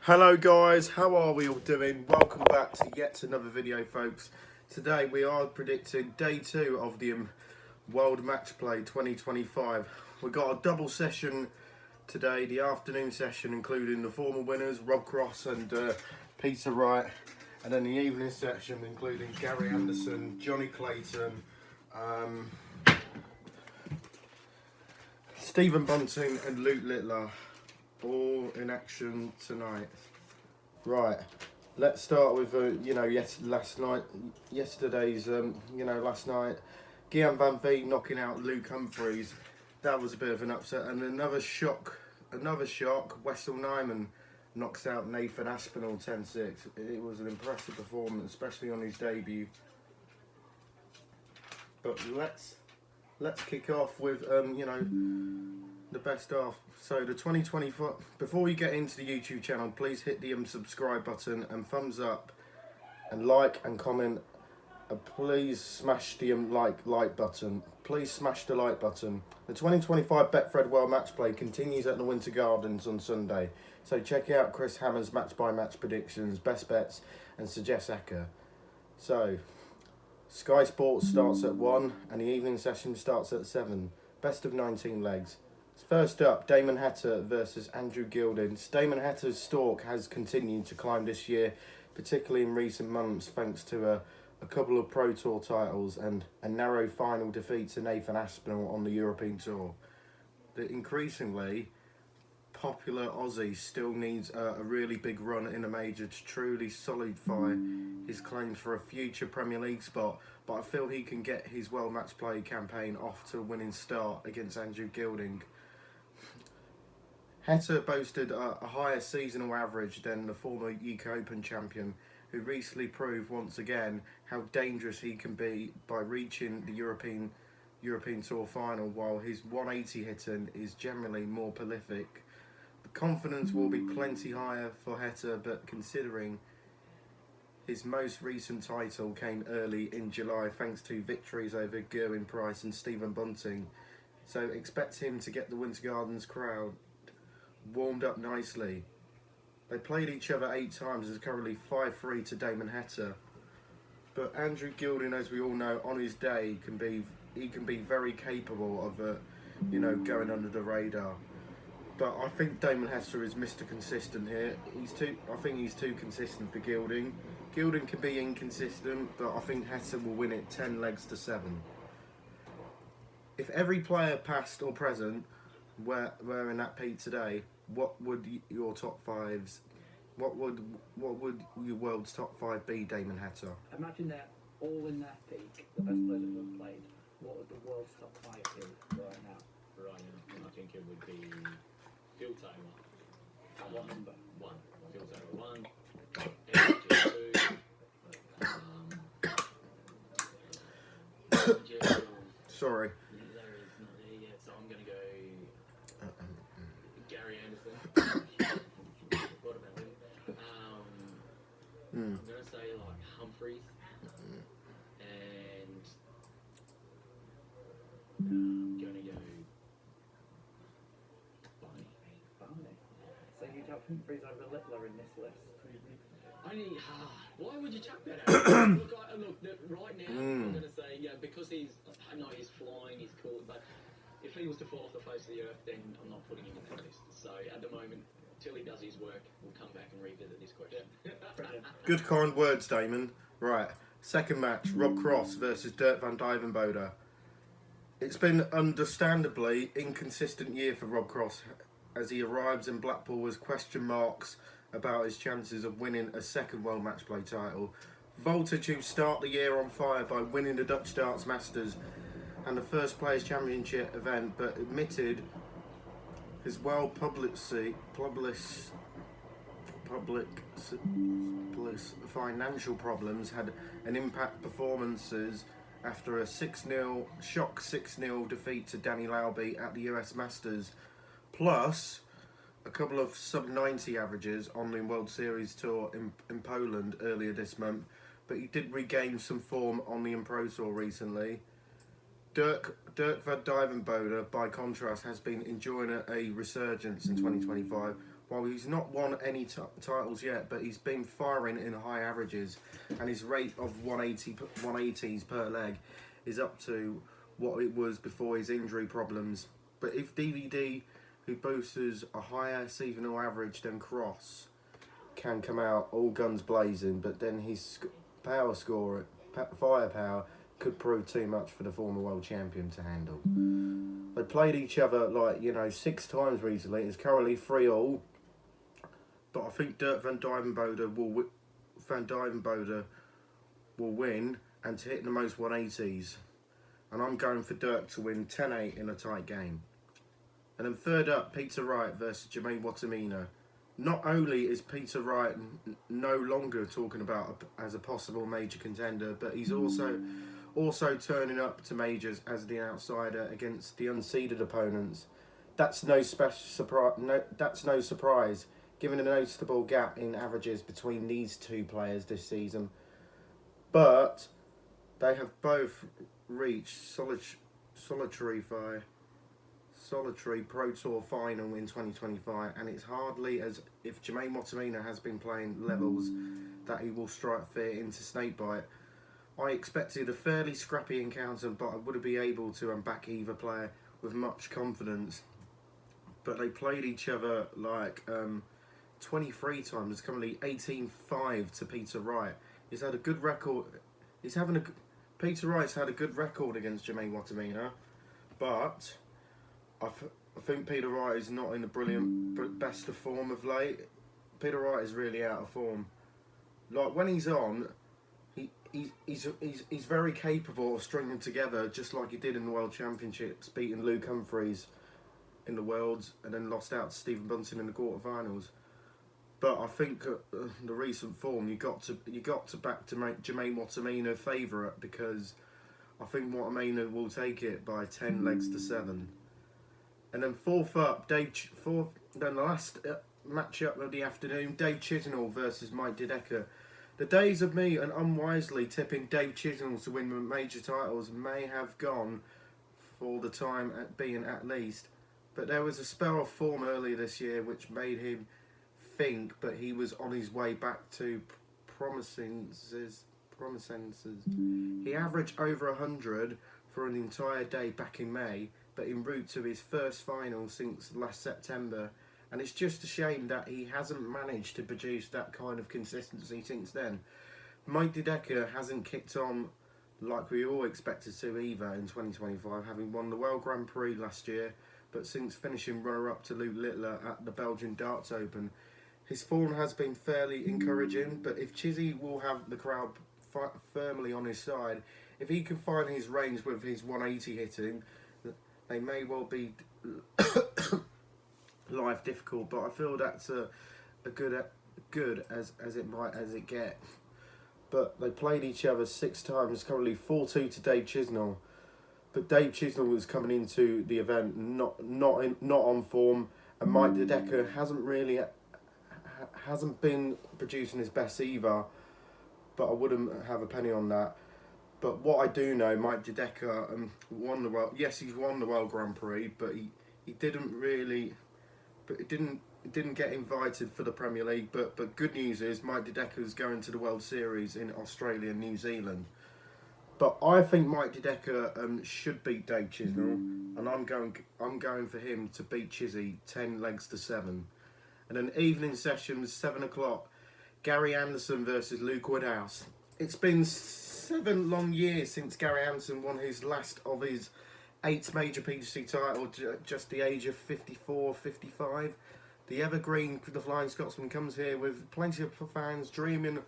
Hello guys, how are we all doing? Welcome back to yet another video, folks. Today we are predicting day 2 of the World Matchplay 2025. We've got a double session today, the afternoon session including the former winners Rob Cross and Peter Wright, and then the evening session including Gary Anderson, Johnny Clayton, Stephen Bunting and Luke Littler, all in action tonight. Right, let's start with last night, Guillaume Van Veen knocking out Luke Humphries. That was a bit of an upset, and another shock. Wessel Nyman knocks out Nathan Aspinall 10-6. It was an impressive performance, especially on his debut. But let's kick off with the best of. So the 2024. Before we get into the YouTube channel, please hit the subscribe button and thumbs up, and like and comment. Please smash the like button. Please smash the like button. The 2025 Betfred World Matchplay continues at the Winter Gardens on Sunday. So check out Chris Hammer's match by match predictions, best bets, and Suggest Eka. So Sky Sports starts at 1 and the evening session starts at 7. Best of 19 legs. First up, Damon Hatter versus Andrew Gilding. Damon Hatter's stalk has continued to climb this year, particularly in recent months, thanks to a couple of Pro Tour titles and a narrow final defeat to Nathan Aspinall on the European Tour. The increasingly popular Aussie still needs a really big run in a major to truly solidify his claims for a future Premier League spot, but I feel he can get his World Matchplay campaign off to a winning start against Andrew Gilding. Hatter boasted a higher seasonal average than the former UK Open champion, who recently proved once again how dangerous he can be by reaching the European Tour final, while his 180 hitting is generally more prolific. The confidence will be plenty higher for Hatter, but considering his most recent title came early in July thanks to victories over Gerwyn Price and Stephen Bunting, so expect him to get the Winter Gardens crowd warmed up nicely. They played each other 8 times and is currently 5-3 to Damon Hatter. But Andrew Gilding, as we all know, on his day can be very capable of going under the radar. But I think Damon Hatter is Mr. Consistent here. I think he's too consistent for Gilding. Gilding can be inconsistent, but I think Hatter will win it 10 legs to 7. If every player past or present were in that peak today, what would your top 5s? What would your world's top 5 be, Damon Hatter? Imagine they're all in their peak, the best players have ever played. What would the world's top 5 be right now? Right now, I think it would be Phil Taylor. What number? 1. Phil Taylor 1. Sorry. There is not there yet, so I'm going to go Gary Anderson. What about him? I'm going to say like Humphries, and I'm going to go Barney. So you'd have Humphries over Littler in this list? Why would you chuck that out? Look, right now, I'm going to say, because I know he's flying, he's cool, but if he was to fall off the face of the earth, then I'm not putting him in that list. So at the moment, till he does his work, we'll come back and revisit this question. Good kind words, Damon. Right, second match, Rob Cross versus Dirk van Dijvenbode. It's been understandably inconsistent year for Rob Cross, as he arrives in Blackpool with question marks about his chances of winning a second World Matchplay title. Volta to start the year on fire by winning the Dutch Darts Masters and the First Players Championship event, but admitted his financial problems had an impact performances after a 6-0 defeat to Danny Lauby at the US Masters, plus a couple of sub-90 averages on the World Series Tour in Poland earlier this month, but he did regain some form on the Pro Tour recently. Dirk van Dijvenbode, by contrast, has been enjoying a resurgence in 2025, While he's not won any titles yet, but he's been firing in high averages, and his rate of 180s per leg is up to what it was before his injury problems. But if DVD, who boasts a higher seasonal average than Cross, can come out all guns blazing, but then his firepower could prove too much for the former world champion to handle. They played each other 6 times recently. It's currently 3-3. But I think Dirk van Dijvenbode will win and to hit the most 180s. And I'm going for Dirk to win 10-8 in a tight game. And then third up, Peter Wright versus Jermaine Wattimena. Not only is Peter Wright no longer talking about as a possible major contender, but he's also turning up to majors as the outsider against the unseeded opponents. That's no surprise, given a noticeable gap in averages between these two players this season. But they have both reached solitary Pro Tour final in 2025, and it's hardly as if Jermaine Wattimena has been playing levels that he will strike fear into Snakebite. I expected a fairly scrappy encounter, but I wouldn't be able to back either player with much confidence. But they played each other 23 times. It's currently 18-5 to Peter Wright. He's had a good record. Peter Wright's had a good record against Jermaine Wattimena, but I think Peter Wright is not in the best of form of late. Peter Wright is really out of form. When he's on, he's very capable of stringing together, just like he did in the World Championships, beating Luke Humphries in the Worlds and then lost out to Stephen Bunting in the quarterfinals. But I think the recent form, you got to back to make Jermaine Wattimena favourite, because I think Wattimena will take it by 10 legs to 7. And then fourth up, then the last matchup of the afternoon, Dave Chisnall versus Mike Didecker. The days of me and unwisely tipping Dave Chisnall to win major titles may have gone for the time being at least. But there was a spell of form earlier this year which made him think, but he was on his way back to promisences. He averaged over 100 for an entire day back in May, but en route to his first final since last September. And it's just a shame that he hasn't managed to produce that kind of consistency since then. Mike Didecker hasn't kicked on like we all expected to either in 2025, having won the World Grand Prix last year, but since finishing runner-up to Luke Littler at the Belgian Darts Open, his form has been fairly encouraging. But if Chizzy will have the crowd firmly on his side, if he can find his range with his 180 hitting, they may well be life difficult. But I feel that's a good as it get. But they played each other 6 times. Currently 4-2 to Dave Chisnall. But Dave Chisnall was coming into the event not on form, and Mike Didecker hasn't been producing his best either. But I wouldn't have a penny on that. But what I do know, Mike Didecker won the world. Yes, he's won the World Grand Prix, but he didn't really. But it didn't get invited for the Premier League. But good news is Mike Didecker's going to the World Series in Australia and New Zealand. But I think Mike Didecker should beat Dave Chisnall, and I'm going for him to beat Chizzy 10 legs to 7. And then evening sessions, 7 o'clock, Gary Anderson versus Luke Woodhouse. It's been 7 long years since Gary Anderson won his last of his 8 major PDC title, just the age of 54, 55. The evergreen, the Flying Scotsman, comes here with plenty of fans dreaming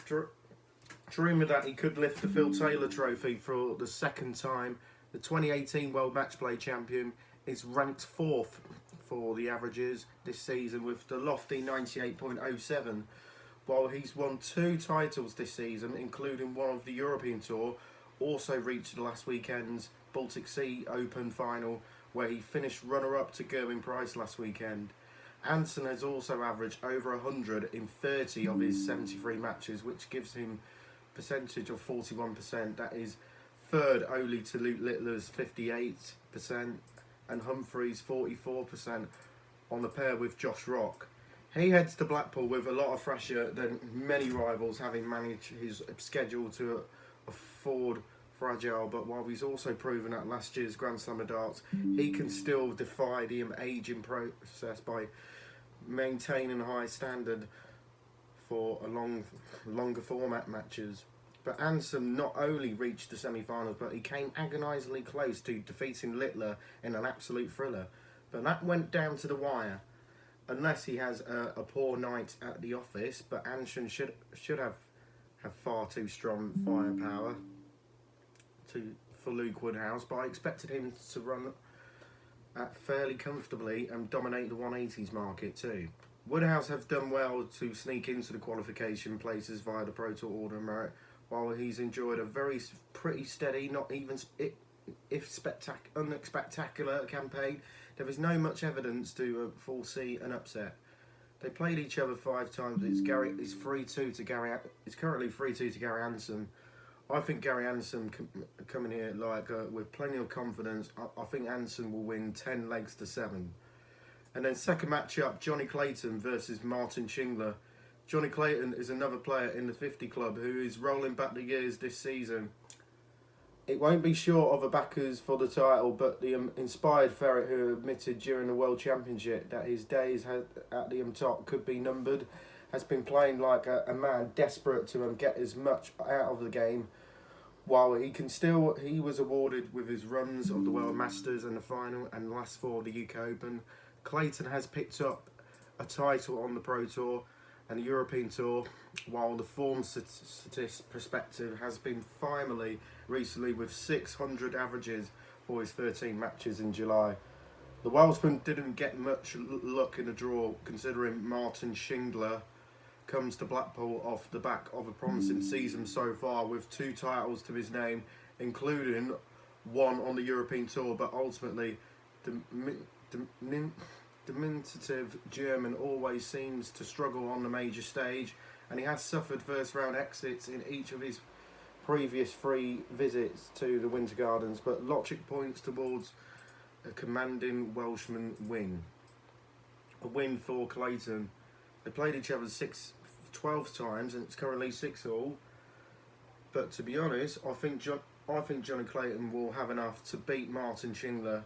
that he could lift the Phil Taylor Trophy for the second time. The 2018 World Matchplay champion is ranked 4th for the averages this season with the lofty 98.07. While he's won 2 titles this season, including one of the European Tour, also reached last weekend's Baltic Sea Open final, where he finished runner-up to Gerwyn Price last weekend. Anderson has also averaged over 100 in 30 of his 73 matches, which gives him percentage of 41%. That is third only to Luke Littler's 58% and Humphries 44% on the pair with Josh Rock. He heads to Blackpool with a lot of fresher than many rivals, having managed his schedule to afford fragile. But while he's also proven at last year's Grand Slam of Darts, he can still defy the ageing process by maintaining a high standard for longer format matches. But Ansem not only reached the semi-finals, but he came agonisingly close to defeating Littler in an absolute thriller. But that went down to the wire. Unless he has a poor night at the office, but Ansem should have far too strong firepower for Luke Woodhouse. But I expected him to run fairly comfortably and dominate the 180s market too. Woodhouse have done well to sneak into the qualification places via the Pro Tour Order of Merit, while he's enjoyed a pretty steady, not even unspectacular campaign. There is no much evidence to foresee an upset. They played each other 5 times. It's 3-2 to Gary. It's currently 3-2 to Gary Anderson. I think Gary Anderson coming here with plenty of confidence. I think Anderson will win 10 legs to 7. And then second match up, Johnny Clayton versus Martin Schindler. Johnny Clayton is another player in the 50 club who is rolling back the years this season. It won't be short of a backers for the title, but the inspired ferret who admitted during the World Championship that his days at the top could be numbered has been playing like a man desperate to get as much out of the game. While he was awarded with his runs of the World Masters and the final and last 4 of the UK Open. Clayton has picked up a title on the Pro Tour and the European Tour, while the form statist perspective has been finally recently with 600 averages for his 13 matches in July. The Welshman didn't get much luck in the draw, considering Martin Schindler comes to Blackpool off the back of a promising season so far with 2 titles to his name, including one on the European Tour, but ultimately the diminutive German always seems to struggle on the major stage, and he has suffered first round exits in each of his previous 3 visits to the Winter Gardens, but logic points towards a commanding Welshman win. A win for Clayton. They played each other 12 times and it's currently 6-all. But to be honest, I think Johnny Clayton will have enough to beat Martin Schindler,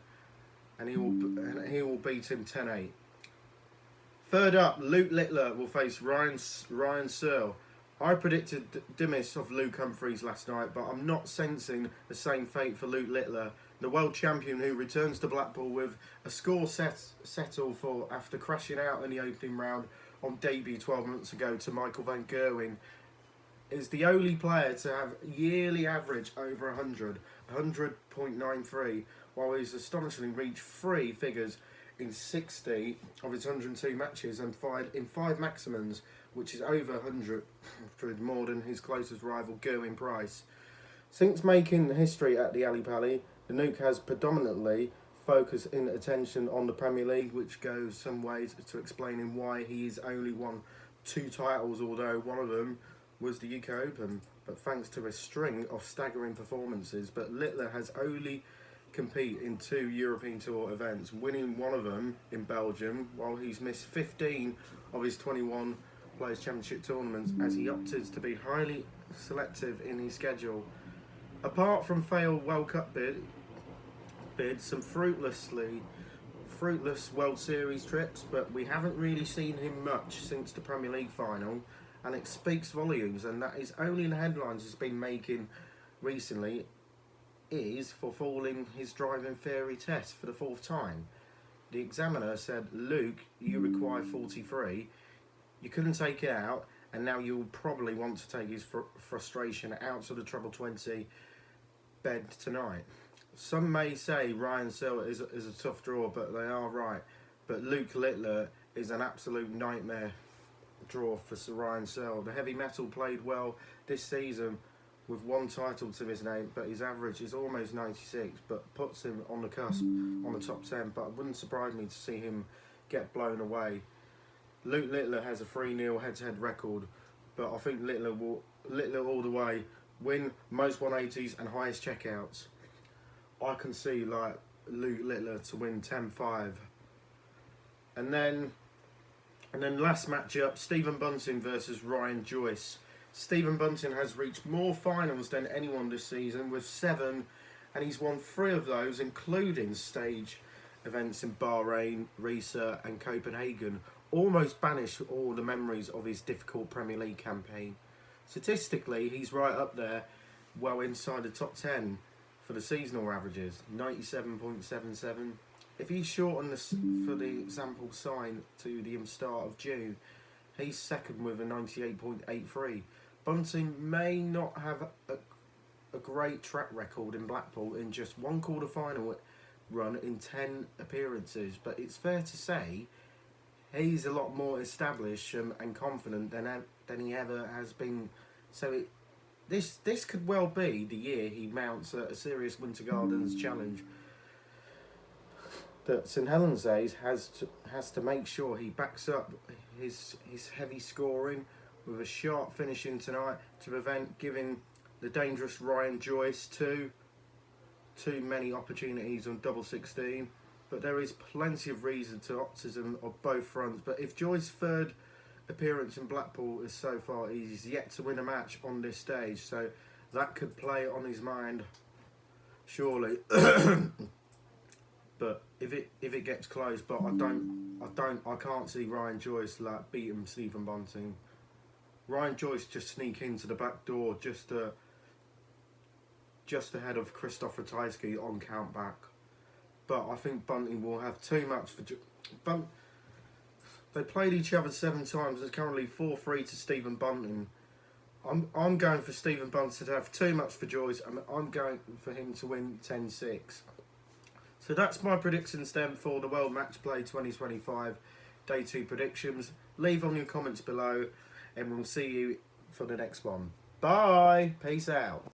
and he will beat him 10-8. Third up, Luke Littler will face Ryan Searle. I predicted Dimis of Luke Humphreys last night, but I'm not sensing the same fate for Luke Littler, the world champion who returns to Blackpool with a score settled for after crashing out in the opening round on debut 12 months ago to Michael van Gerwen. Is the only player to have yearly average over 100.93, while he's astonishingly reached 3 figures in 60 of his 102 matches and in 5 maximums, which is over 100 more than his closest rival Gerwyn Price. Since making history at the Ali Pally, the Nuke has predominantly focused in attention on the Premier League, which goes some ways to explaining why he's only won 2 titles, although one of them was the UK Open, but thanks to a string of staggering performances. But Littler has only compete in 2 European Tour events, winning one of them in Belgium, while he's missed 15 of his 21 Players' Championship tournaments as he opted to be highly selective in his schedule. Apart from failed World Cup bids, some fruitless World Series trips, but we haven't really seen him much since the Premier League final, and it speaks volumes, and that is only the headlines he's been making recently is for failing his driving theory test for the 4th time. The examiner said, "Luke, you require 43, you couldn't take it out, and now you'll probably want to take his frustration out to the treble 20 bed tonight." Some may say Ryan Searle is a tough draw, but they are right. But Luke Littler is an absolute nightmare draw for Sir Ryan Searle. The heavy metal played well this season with 1 title to his name, but his average is almost 96, but puts him on the cusp on the top 10. But it wouldn't surprise me to see him get blown away. Luke Littler has a 3-0 head-to-head record, but I think Littler all the way, win most 180s and highest checkouts. I can see Luke Littler to win 10-5. And then And then last matchup, Stephen Bunting versus Ryan Joyce. Stephen Bunting has reached more finals than anyone this season with 7, and he's won 3 of those, including stage events in Bahrain, Riesa and Copenhagen, almost banished all the memories of his difficult Premier League campaign. Statistically, he's right up there, well inside the top 10 for the seasonal averages, 97.77. If he's shortened for the sample sign to the start of June, he's second with a 98.83. Bunting may not have a great track record in Blackpool in just one quarter-final run in 10 appearances, but it's fair to say he's a lot more established and confident than he ever has been. So this could well be the year he mounts a serious Winter Gardens challenge that St Helens Days has to make sure he backs up his heavy scoring with a sharp finishing tonight to prevent giving the dangerous Ryan Joyce too many opportunities on double 16. But there is plenty of reason to optimism on both fronts. But if Joyce's third appearance in Blackpool is so far, he's yet to win a match on this stage, so that could play on his mind surely. But if it gets close, but I can't see Ryan Joyce like beating Stephen Bunting. Ryan Joyce just sneak into the back door just ahead of Christopher Ratajski on count back. But I think Bunting will have too much for they played each other 7 times. There's currently 4-3 to Stephen Bunting. I'm going for Stephen Bunting to have too much for Joyce, and I'm going for him to win 10-6. So that's my predictions then for the World Matchplay 2025 Day 2 predictions. Leave on your comments below, and we'll see you for the next one. Bye. Peace out.